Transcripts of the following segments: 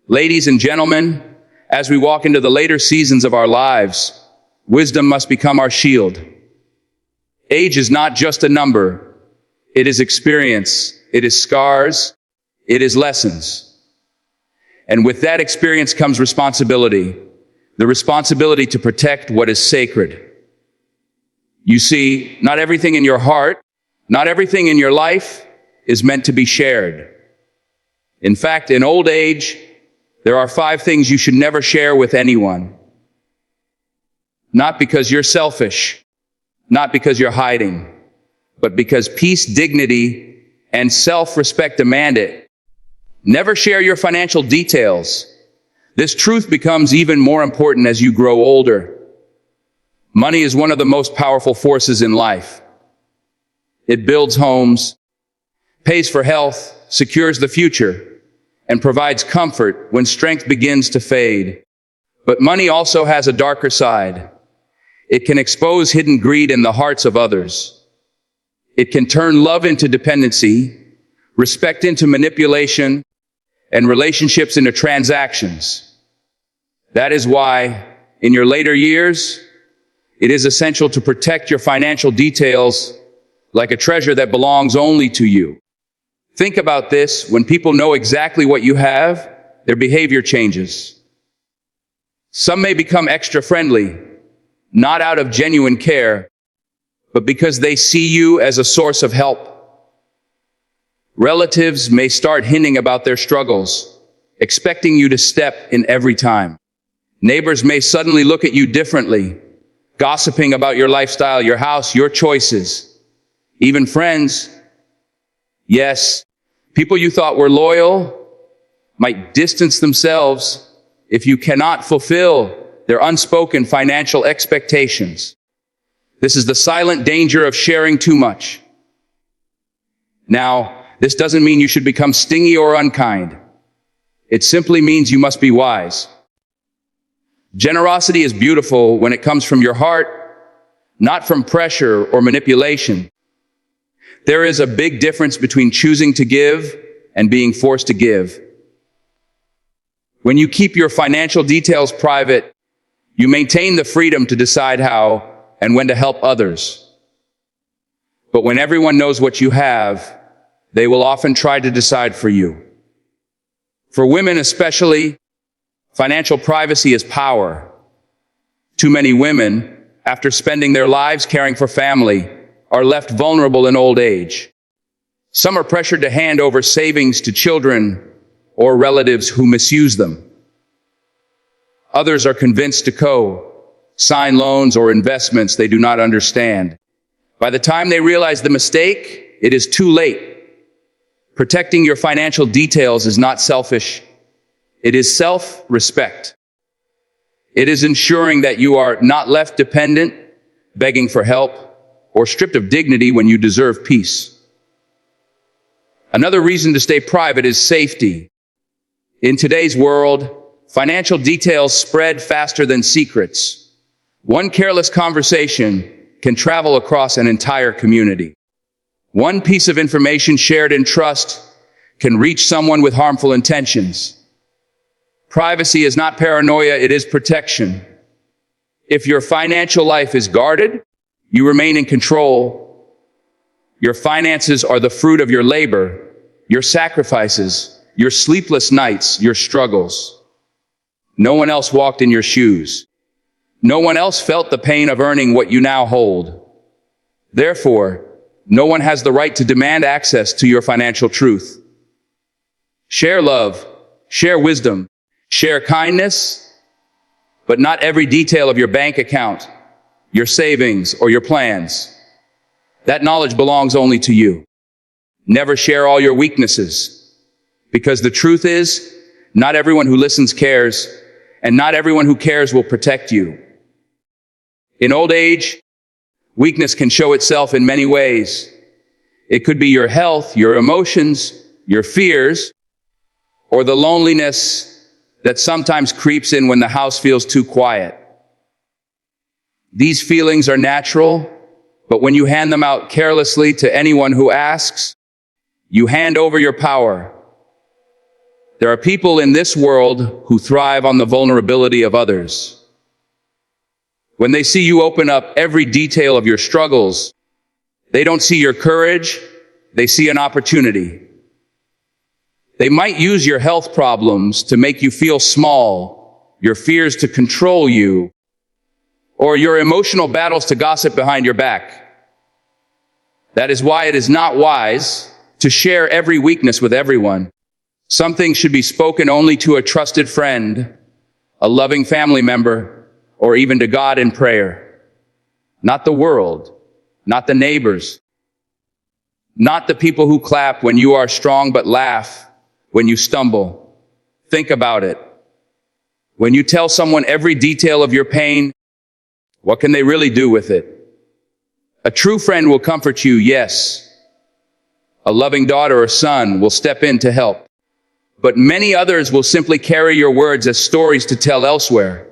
Ladies and gentlemen, as we walk into the later seasons of our lives, wisdom must become our shield. Age is not just a number. It is experience. It is scars. It is lessons. And with that experience comes responsibility. The responsibility to protect what is sacred. You see, not everything in your heart, not everything in your life is meant to be shared. In fact, in old age, there are 5 things you should never share with anyone. Not because you're selfish, not because you're hiding, but because peace, dignity, and self-respect demand it. Never share your financial details. This truth becomes even more important as you grow older. Money is one of the most powerful forces in life. It builds homes, pays for health, secures the future, and provides comfort when strength begins to fade. But money also has a darker side. It can expose hidden greed in the hearts of others. It can turn love into dependency, respect into manipulation, and relationships into transactions. That is why, in your later years, it is essential to protect your financial details like a treasure that belongs only to you. Think about this: when people know exactly what you have, their behavior changes. Some may become extra friendly, not out of genuine care, but because they see you as a source of help. Relatives may start hinting about their struggles, expecting you to step in every time. Neighbors may suddenly look at you differently, gossiping about your lifestyle, your house, your choices. Even friends, yes, people you thought were loyal, might distance themselves if you cannot fulfill their unspoken financial expectations. This is the silent danger of sharing too much. Now, this doesn't mean you should become stingy or unkind. It simply means you must be wise. Generosity is beautiful when it comes from your heart, not from pressure or manipulation. There is a big difference between choosing to give and being forced to give. When you keep your financial details private, you maintain the freedom to decide how and when to help others. But when everyone knows what you have, they will often try to decide for you. For women especially, financial privacy is power. Too many women, after spending their lives caring for family, are left vulnerable in old age. Some are pressured to hand over savings to children or relatives who misuse them. Others are convinced to co-sign loans or investments they do not understand. By the time they realize the mistake, it is too late. Protecting your financial details is not selfish. It is self-respect. It is ensuring that you are not left dependent, begging for help, or stripped of dignity when you deserve peace. Another reason to stay private is safety. In today's world, financial details spread faster than secrets. One careless conversation can travel across an entire community. One piece of information shared in trust can reach someone with harmful intentions. Privacy is not paranoia, it is protection. If your financial life is guarded, you remain in control. Your finances are the fruit of your labor, your sacrifices, your sleepless nights, your struggles. No one else walked in your shoes. No one else felt the pain of earning what you now hold. Therefore, no one has the right to demand access to your financial truth. Share love, share wisdom, share kindness, but not every detail of your bank account, your savings, or your plans. That knowledge belongs only to you. Never share all your weaknesses, because the truth is, not everyone who listens cares, and not everyone who cares will protect you. In old age, weakness can show itself in many ways. It could be your health, your emotions, your fears, or the loneliness that sometimes creeps in when the house feels too quiet. These feelings are natural, but when you hand them out carelessly to anyone who asks, you hand over your power. There are people in this world who thrive on the vulnerability of others. When they see you open up every detail of your struggles, they don't see your courage, they see an opportunity. They might use your health problems to make you feel small, your fears to control you, or your emotional battles to gossip behind your back. That is why it is not wise to share every weakness with everyone. Some things should be spoken only to a trusted friend, a loving family member, or even to God in prayer. Not the world, not the neighbors, not the people who clap when you are strong but laugh when you stumble. Think about it. When you tell someone every detail of your pain, what can they really do with it? A true friend will comfort you, yes. A loving daughter or son will step in to help. But many others will simply carry your words as stories to tell elsewhere.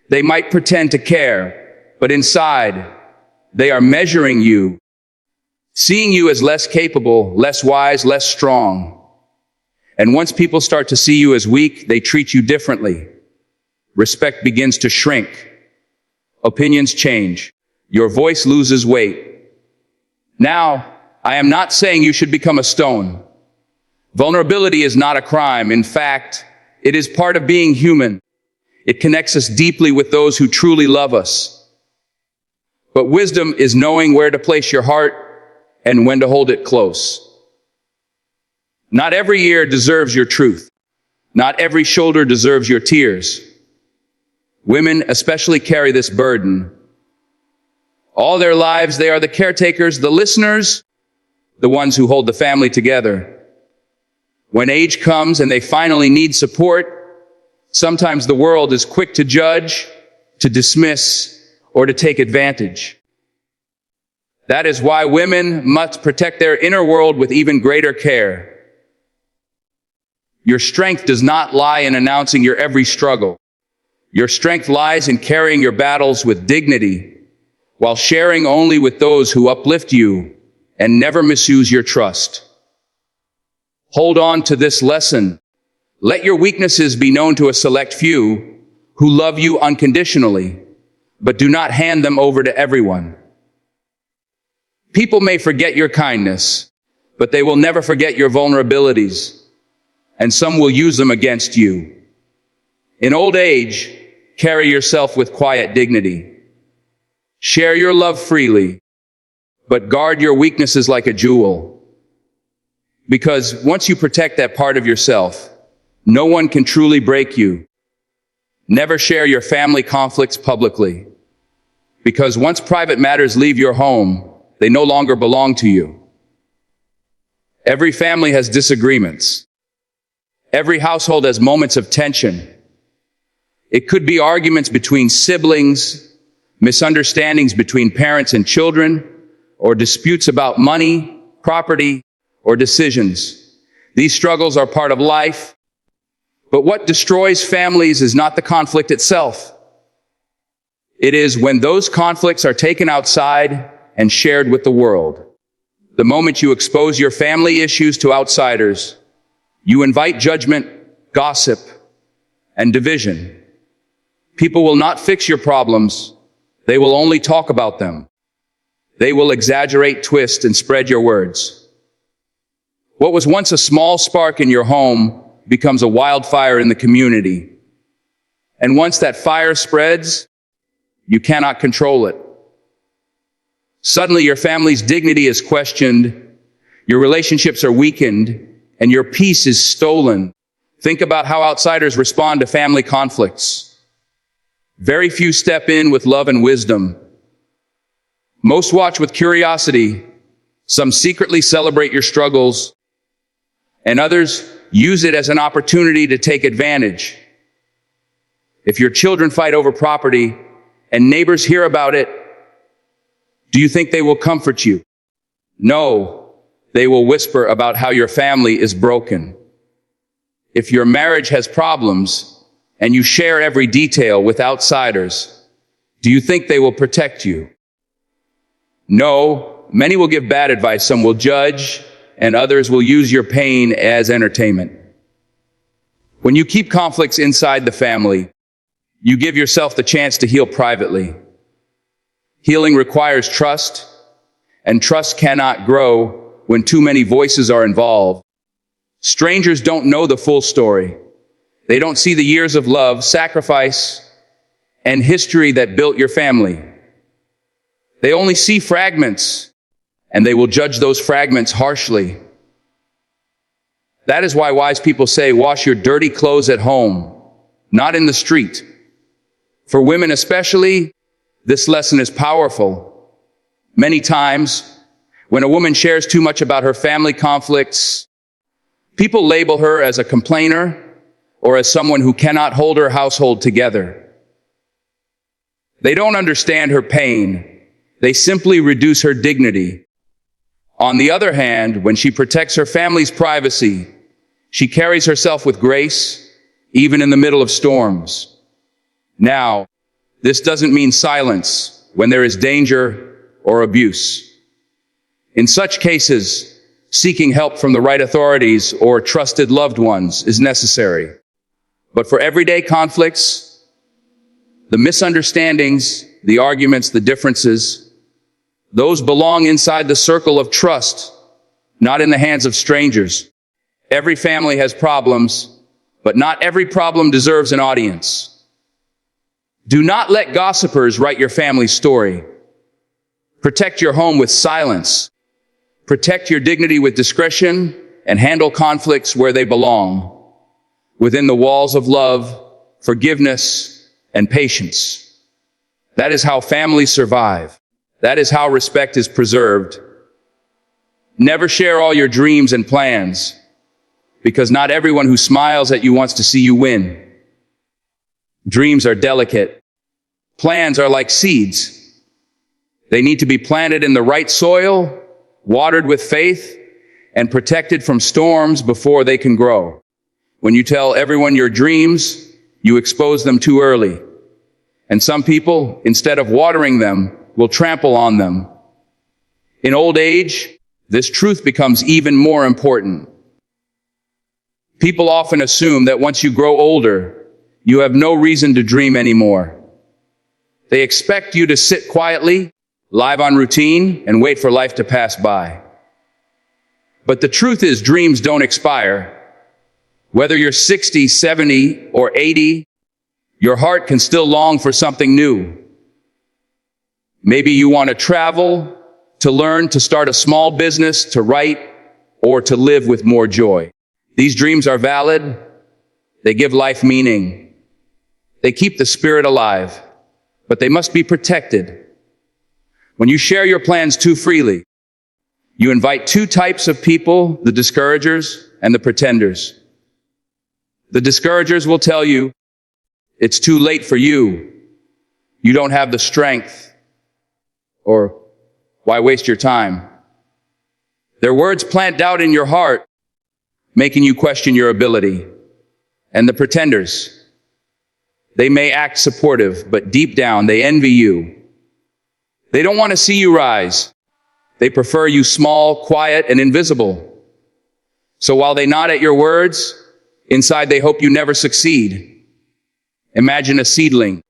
They might pretend to care, but inside, they are measuring you, seeing you as less capable, less wise, less strong. And once people start to see you as weak, they treat you differently. Respect begins to shrink. Opinions change. Your voice loses weight. Now, I am not saying you should become a stone. Vulnerability is not a crime. In fact, it is part of being human. It connects us deeply with those who truly love us. But wisdom is knowing where to place your heart and when to hold it close. Not every ear deserves your truth. Not every shoulder deserves your tears. Women especially carry this burden. All their lives, they are the caretakers, the listeners, the ones who hold the family together. When age comes and they finally need support, sometimes the world is quick to judge, to dismiss, or to take advantage. That is why women must protect their inner world with even greater care. Your strength does not lie in announcing your every struggle. Your strength lies in carrying your battles with dignity, while sharing only with those who uplift you and never misuse your trust. Hold on to this lesson. Let your weaknesses be known to a select few who love you unconditionally, but do not hand them over to everyone. People may forget your kindness, but they will never forget your vulnerabilities, and some will use them against you. In old age, carry yourself with quiet dignity. Share your love freely, but guard your weaknesses like a jewel. Because once you protect that part of yourself, no one can truly break you. Never share your family conflicts publicly. Because once private matters leave your home, they no longer belong to you. Every family has disagreements. Every household has moments of tension. It could be arguments between siblings, misunderstandings between parents and children, or disputes about money, property, or decisions. These struggles are part of life, but what destroys families is not the conflict itself. It is when those conflicts are taken outside and shared with the world. The moment you expose your family issues to outsiders, you invite judgment, gossip, and division. People will not fix your problems. They will only talk about them. They will exaggerate, twist, and spread your words. What was once a small spark in your home becomes a wildfire in the community. And once that fire spreads, you cannot control it. Suddenly your family's dignity is questioned, your relationships are weakened, and your peace is stolen. Think about how outsiders respond to family conflicts. Very few step in with love and wisdom. Most watch with curiosity. Some secretly celebrate your struggles, and others use it as an opportunity to take advantage. If your children fight over property and neighbors hear about it, do you think they will comfort you? No, they will whisper about how your family is broken. If your marriage has problems and you share every detail with outsiders, do you think they will protect you? No, many will give bad advice, some will judge, and others will use your pain as entertainment. When you keep conflicts inside the family, you give yourself the chance to heal privately. Healing requires trust, and trust cannot grow when too many voices are involved. Strangers don't know the full story. They don't see the years of love, sacrifice, and history that built your family. They only see fragments, and they will judge those fragments harshly. That is why wise people say, wash your dirty clothes at home, not in the street. For women especially, this lesson is powerful. Many times, when a woman shares too much about her family conflicts, people label her as a complainer or as someone who cannot hold her household together. They don't understand her pain. They simply reduce her dignity. On the other hand, when she protects her family's privacy, she carries herself with grace, even in the middle of storms. Now, this doesn't mean silence when there is danger or abuse. In such cases, seeking help from the right authorities or trusted loved ones is necessary. But for everyday conflicts, the misunderstandings, the arguments, the differences, those belong inside the circle of trust, not in the hands of strangers. Every family has problems, but not every problem deserves an audience. Do not let gossipers write your family's story. Protect your home with silence. Protect your dignity with discretion and handle conflicts where they belong, within the walls of love, forgiveness, and patience. That is how families survive. That is how respect is preserved. Never share all your dreams and plans, because not everyone who smiles at you wants to see you win. Dreams are delicate. Plans are like seeds. They need to be planted in the right soil, watered with faith, and protected from storms before they can grow. When you tell everyone your dreams, you expose them too early. And some people, instead of watering them, will trample on them. In old age, this truth becomes even more important. People often assume that once you grow older, you have no reason to dream anymore. They expect you to sit quietly, live on routine, and wait for life to pass by. But the truth is, dreams don't expire. Whether you're 60, 70, or 80, your heart can still long for something new. Maybe you want to travel, to learn, to start a small business, to write, or to live with more joy. These dreams are valid. They give life meaning. They keep the spirit alive, but they must be protected. When you share your plans too freely, you invite two types of people, the discouragers and the pretenders. The discouragers will tell you, it's too late for you. You don't have the strength. Or, why waste your time? Their words plant doubt in your heart, making you question your ability. And the pretenders, they may act supportive, but deep down they envy you. They don't want to see you rise. They prefer you small, quiet, and invisible. So while they nod at your words, inside they hope you never succeed. Imagine a seedling.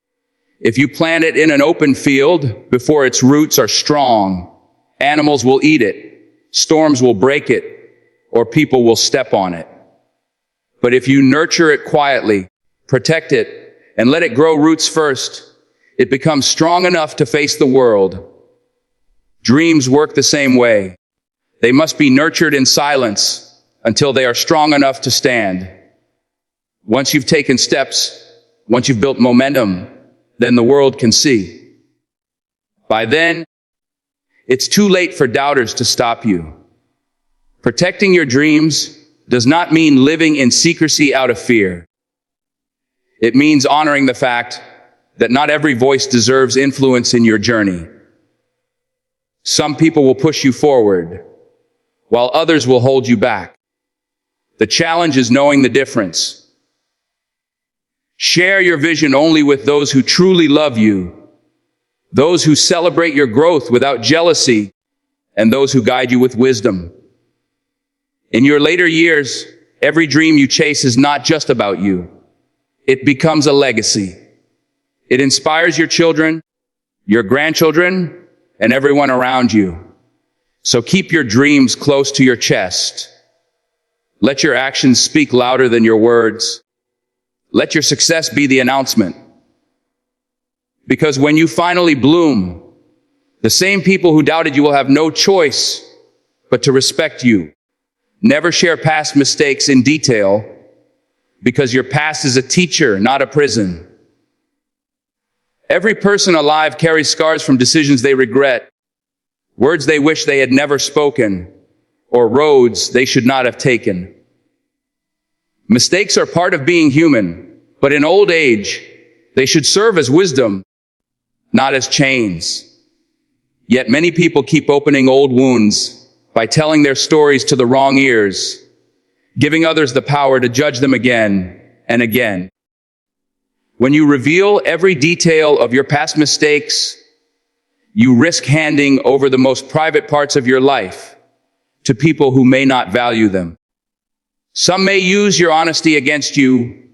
If you plant it in an open field before its roots are strong, animals will eat it, storms will break it, or people will step on it. But if you nurture it quietly, protect it, and let it grow roots first, it becomes strong enough to face the world. Dreams work the same way. They must be nurtured in silence until they are strong enough to stand. Once you've taken steps, once you've built momentum, then the world can see. By then, it's too late for doubters to stop you. Protecting your dreams does not mean living in secrecy out of fear. It means honoring the fact that not every voice deserves influence in your journey. Some people will push you forward, while others will hold you back. The challenge is knowing the difference. Share your vision only with those who truly love you, those who celebrate your growth without jealousy, and those who guide you with wisdom. In your later years, Every dream you chase is not just about you. It becomes a legacy. It inspires your children, your grandchildren, and everyone around you. So keep your dreams close to your chest. Let your actions speak louder than your words. Let your success be the announcement. Because when you finally bloom, the same people who doubted you will have no choice but to respect you. Never share past mistakes in detail, because your past is a teacher, not a prison. Every person alive carries scars from decisions they regret, words they wish they had never spoken, or roads they should not have taken. Mistakes are part of being human, but in old age, they should serve as wisdom, not as chains. Yet many people keep opening old wounds by telling their stories to the wrong ears, giving others the power to judge them again and again. When you reveal every detail of your past mistakes, you risk handing over the most private parts of your life to people who may not value them. Some may use your honesty against you,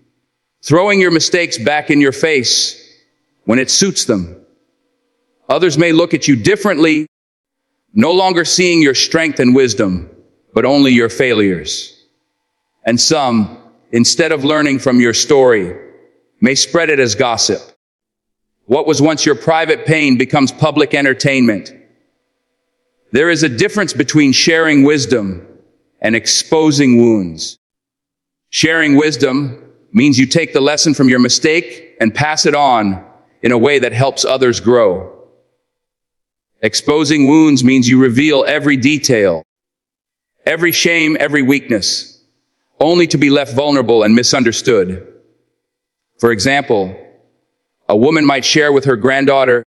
throwing your mistakes back in your face when it suits them. Others may look at you differently, no longer seeing your strength and wisdom, but only your failures. And some, instead of learning from your story, may spread it as gossip. What was once your private pain becomes public entertainment. There is a difference between sharing wisdom and exposing wounds. Sharing wisdom means you take the lesson from your mistake and pass it on in a way that helps others grow. Exposing wounds means you reveal every detail, every shame, every weakness, only to be left vulnerable and misunderstood. For example, a woman might share with her granddaughter,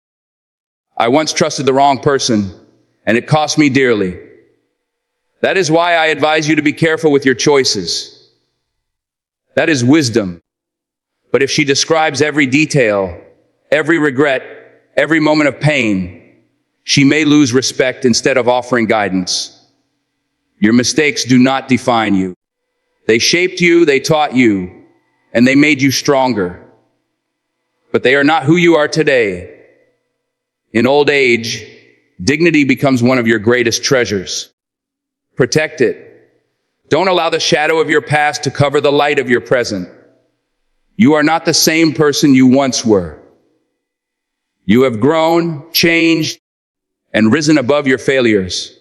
"I once trusted the wrong person, and it cost me dearly. That is why I advise you to be careful with your choices." That is wisdom. But if she describes every detail, every regret, every moment of pain, she may lose respect instead of offering guidance. Your mistakes do not define you. They shaped you, they taught you, and they made you stronger. But they are not who you are today. In old age, dignity becomes one of your greatest treasures. Protect it. Don't allow the shadow of your past to cover the light of your present. You are not the same person you once were. You have grown, changed, and risen above your failures.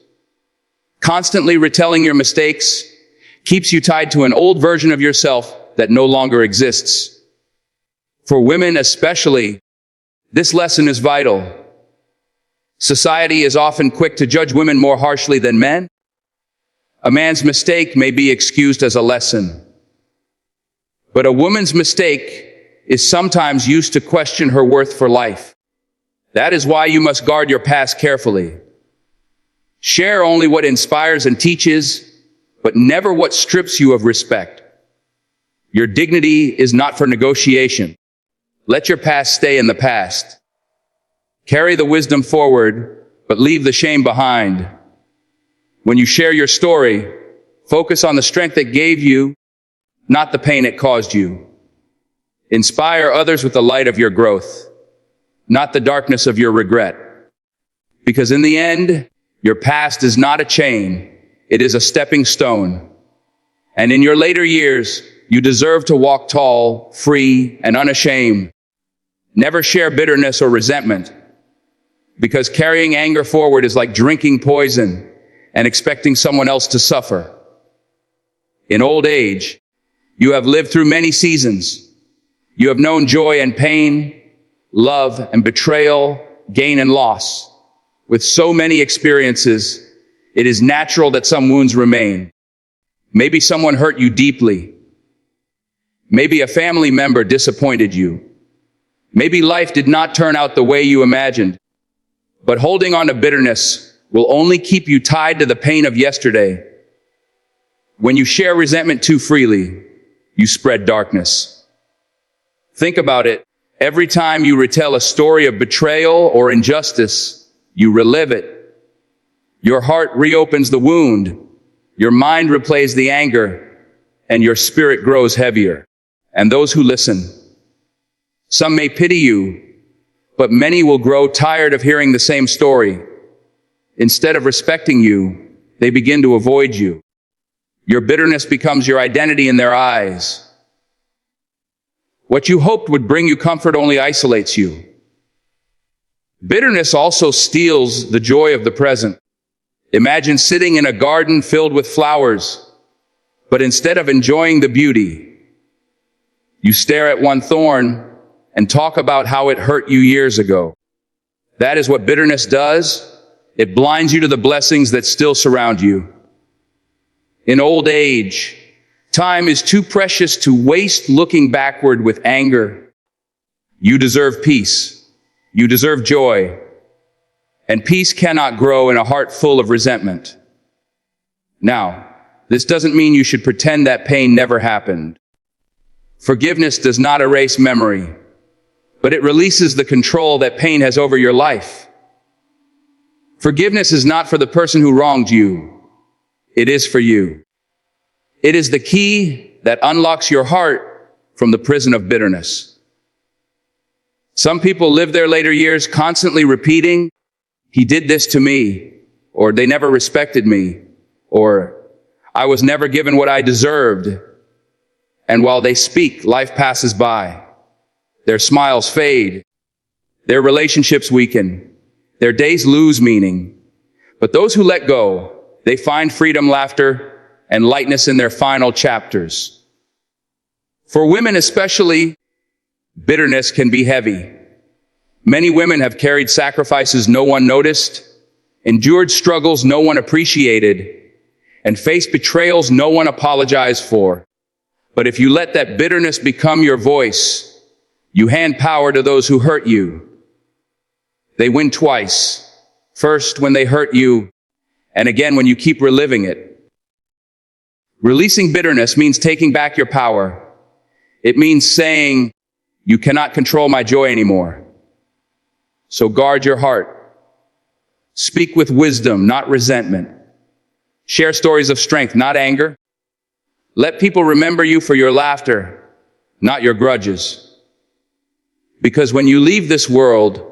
Constantly retelling your mistakes keeps you tied to an old version of yourself that no longer exists. For women especially, this lesson is vital. Society is often quick to judge women more harshly than men. A man's mistake may be excused as a lesson, but a woman's mistake is sometimes used to question her worth for life. That is why you must guard your past carefully. Share only what inspires and teaches, but never what strips you of respect. Your dignity is not for negotiation. Let your past stay in the past. Carry the wisdom forward, but leave the shame behind. When you share your story, focus on the strength it gave you, not the pain it caused you. Inspire others with the light of your growth, not the darkness of your regret. Because in the end, your past is not a chain, it is a stepping stone. And in your later years, you deserve to walk tall, free, and unashamed. Never share bitterness or resentment, because carrying anger forward is like drinking poison and expecting someone else to suffer. In old age, you have lived through many seasons. You have known joy and pain, love and betrayal, gain and loss. With so many experiences, it is natural that some wounds remain. Maybe someone hurt you deeply. Maybe a family member disappointed you. Maybe life did not turn out the way you imagined. But holding on to bitterness will only keep you tied to the pain of yesterday. When you share resentment too freely, you spread darkness. Think about it. Every time you retell a story of betrayal or injustice, you relive it. Your heart reopens the wound. Your mind replays the anger. and your spirit grows heavier. And those who listen, some may pity you, but many will grow tired of hearing the same story. Instead of respecting you, they begin to avoid you. Your bitterness becomes your identity in their eyes. What you hoped would bring you comfort only isolates you. Bitterness also steals the joy of the present. Imagine sitting in a garden filled with flowers, but instead of enjoying the beauty, you stare at one thorn and talk about how it hurt you years ago. That is what bitterness does. It blinds you to the blessings that still surround you. In old age, time is too precious to waste looking backward with anger. You deserve peace. You deserve joy. And peace cannot grow in a heart full of resentment. Now, this doesn't mean you should pretend that pain never happened. Forgiveness does not erase memory, but it releases the control that pain has over your life. Forgiveness is not for the person who wronged you. It is for you. It is the key that unlocks your heart from the prison of bitterness. Some people live their later years constantly repeating, "He did this to me," or "They never respected me," or "I was never given what I deserved." And while they speak, life passes by. Their smiles fade. Their relationships weaken. Their days lose meaning. But those who let go, they find freedom, laughter, and lightness in their final chapters. For women especially, bitterness can be heavy. Many women have carried sacrifices no one noticed, endured struggles no one appreciated, and faced betrayals no one apologized for. But if you let that bitterness become your voice, you hand power to those who hurt you. They win twice. First, when they hurt you, and again when you keep reliving it. Releasing bitterness means taking back your power. It means saying, "You cannot control my joy anymore." So guard your heart. Speak with wisdom, not resentment. Share stories of strength, not anger. Let people remember you for your laughter, not your grudges. Because when you leave this world,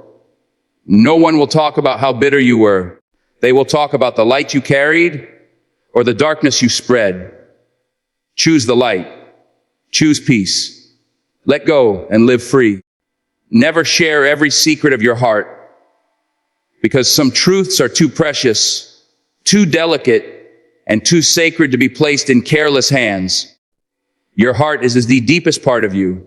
no one will talk about how bitter you were. They will talk about the light you carried or the darkness you spread. Choose the light. Choose peace. Let go and live free. Never share every secret of your heart, because some truths are too precious, too delicate, and too sacred to be placed in careless hands. Your heart is the deepest part of you.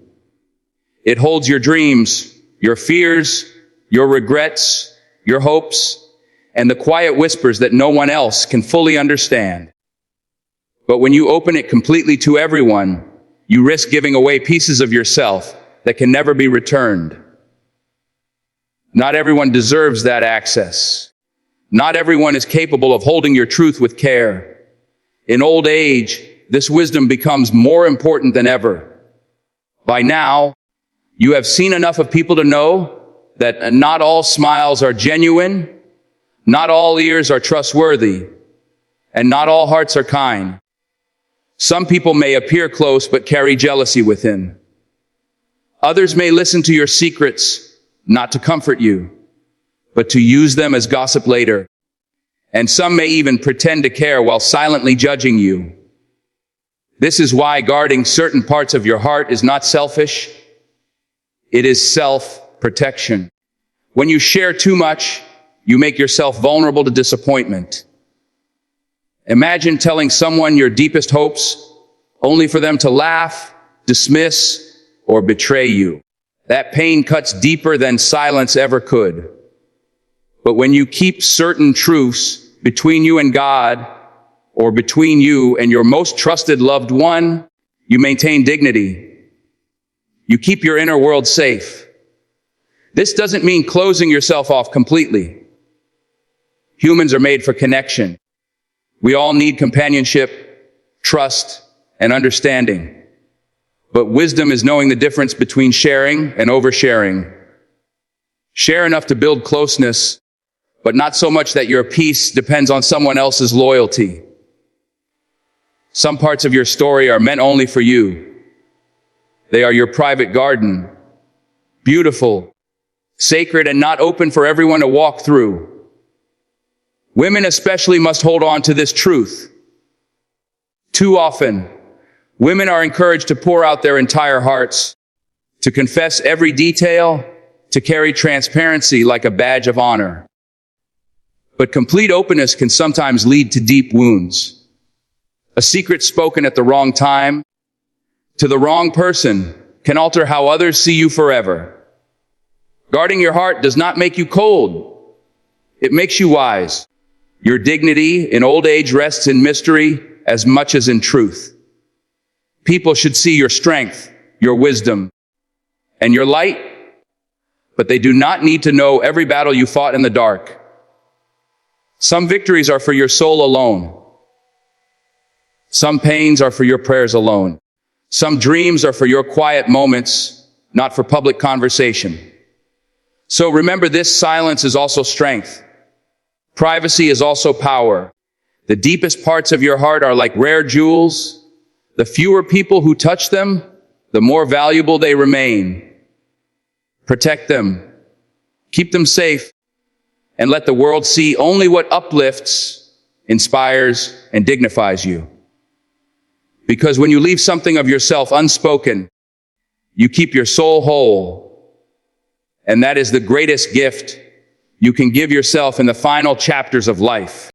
It holds your dreams, your fears, your regrets, your hopes, and the quiet whispers that no one else can fully understand. But when you open it completely to everyone, you risk giving away pieces of yourself that can never be returned. Not everyone deserves that access. Not everyone is capable of holding your truth with care. In old age, this wisdom becomes more important than ever. By now, you have seen enough of people to know that not all smiles are genuine, not all ears are trustworthy, and not all hearts are kind. Some people may appear close but carry jealousy within. Others may listen to your secrets, not to comfort you, but to use them as gossip later. And some may even pretend to care while silently judging you. This is why guarding certain parts of your heart is not selfish. It is self-protection. When you share too much, you make yourself vulnerable to disappointment. Imagine telling someone your deepest hopes, only for them to laugh, dismiss, or betray you. That pain cuts deeper than silence ever could. But when you keep certain truths between you and God, or between you and your most trusted loved one, you maintain dignity. You keep your inner world safe. This doesn't mean closing yourself off completely. Humans are made for connection. We all need companionship, trust, and understanding. But wisdom is knowing the difference between sharing and oversharing. Share enough to build closeness, but not so much that your peace depends on someone else's loyalty. Some parts of your story are meant only for you. They are your private garden, beautiful, sacred, and not open for everyone to walk through. Women especially must hold on to this truth. Too often, women are encouraged to pour out their entire hearts, to confess every detail, to carry transparency like a badge of honor. But complete openness can sometimes lead to deep wounds. A secret spoken at the wrong time, to the wrong person, can alter how others see you forever. Guarding your heart does not make you cold. It makes you wise. Your dignity in old age rests in mystery as much as in truth. People should see your strength, your wisdom, and your light, but they do not need to know every battle you fought in the dark. Some victories are for your soul alone. Some pains are for your prayers alone. Some dreams are for your quiet moments, not for public conversation. So remember, this silence is also strength. Privacy is also power. The deepest parts of your heart are like rare jewels. The fewer people who touch them, the more valuable they remain. Protect them. Keep them safe. And let the world see only what uplifts, inspires, and dignifies you. Because when you leave something of yourself unspoken, you keep your soul whole. And that is the greatest gift you can give yourself in the final chapters of life.